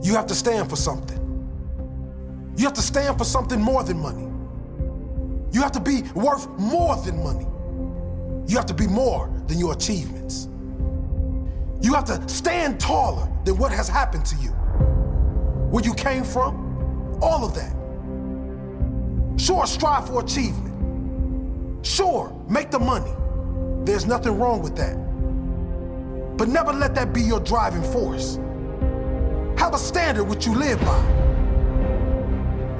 You have to stand for something. You have to stand for something more than money. You have to be worth more than money. You have to be more than your achievements. You have to stand taller than what has happened to you. Where you came from, all of that. Sure, strive for achievement. Sure, make the money. There's nothing wrong with that. But never let that be your driving force. Have a standard which you live by.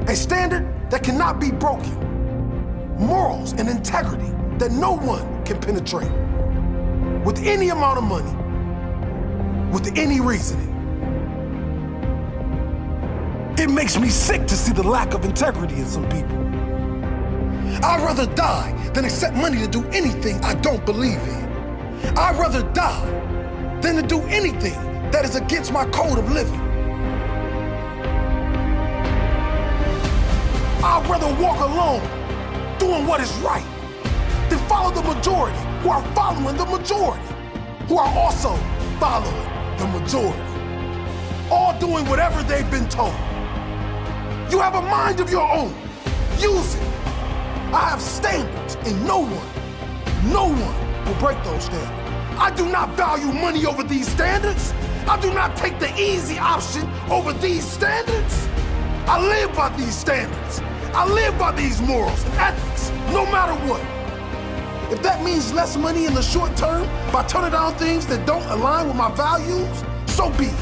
A standard that cannot be broken. Morals and integrity that no one can penetrate. With any amount of money, with any reasoning. It makes me sick to see the lack of integrity in some people. I'd rather die than accept money to do anything I don't believe in. I'd rather die than to do anything that is against my code of living. I'd rather walk alone, doing what is right, than follow the majority who are following the majority, who are also following the majority, all doing whatever they've been told. You have a mind of your own. Use it. I have standards, and no one will break those standards. I do not value money over these standards. I do not take the easy option over these standards. I live by these standards. I live by these morals and ethics, no matter what. If that means less money in the short term by turning down things that don't align with my values, so be it.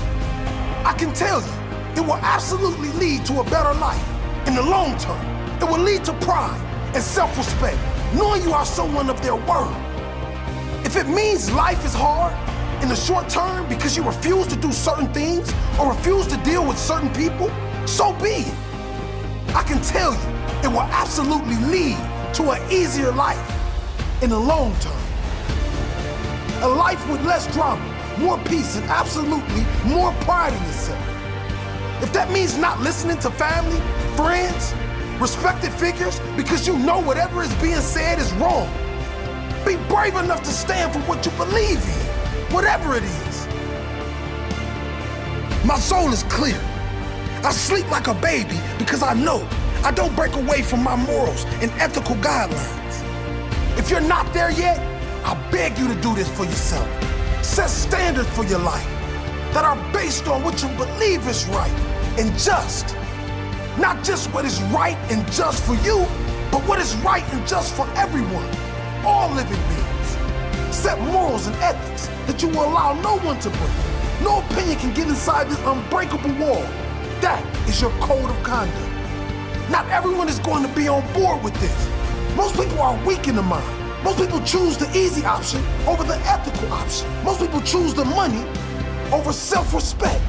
I can tell you, it will absolutely lead to a better life in the long term. It will lead to pride and self-respect, knowing you are someone of their word. If it means life is hard in the short term because you refuse to do certain things or refuse to deal with certain people, so be it. I can tell you, it will absolutely lead to an easier life in the long term. A life with less drama, more peace, and absolutely more pride in yourself. If that means not listening to family, friends, respected figures because you know whatever is being said is wrong, be brave enough to stand for what you believe in, whatever it is. My soul is clear. I sleep like a baby because I know I don't break away from my morals and ethical guidelines. If you're not there yet, I beg you to do this for yourself. Set standards for your life that are based on what you believe is right and just. Not just what is right and just for you, but what is right and just for everyone, all living beings. Set morals and ethics that you will allow no one to break. No opinion can get inside this unbreakable wall. That is your code of conduct. Not everyone is going to be on board with this. Most people are weak in the mind. Most people choose the easy option over the ethical option. Most people choose the money over self-respect.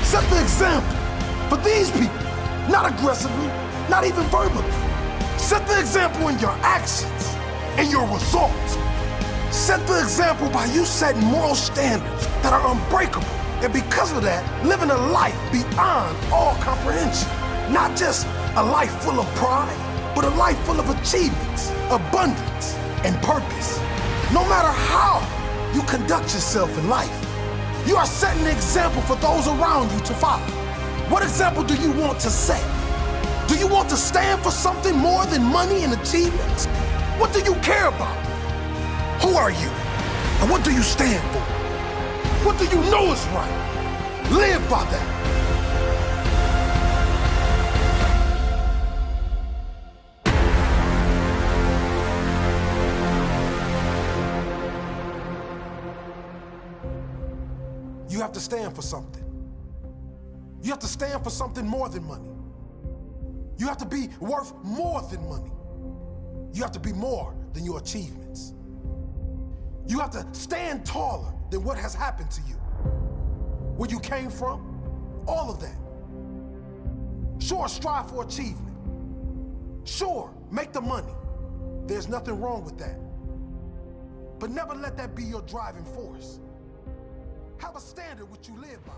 Set the example for these people, not aggressively, not even verbally. Set the example in your actions and your results. Set the example by you setting moral standards that are unbreakable. And because of that, living a life beyond all comprehension. Not just a life full of pride, but a life full of achievements, abundance, and purpose. No matter how you conduct yourself in life, you are setting an example for those around you to follow. What example do you want to set? Do you want to stand for something more than money and achievements? What do you care about? Who are you? And what do you stand for? What do you know is right? Live by that. You have to stand for something. You have to stand for something more than money. You have to be worth more than money. You have to be more than your achievements. You have to stand taller than what has happened to you. Where you came from, all of that. Sure, strive for achievement. Sure, make the money. There's nothing wrong with that. But never let that be your driving force. Have a standard which you live by.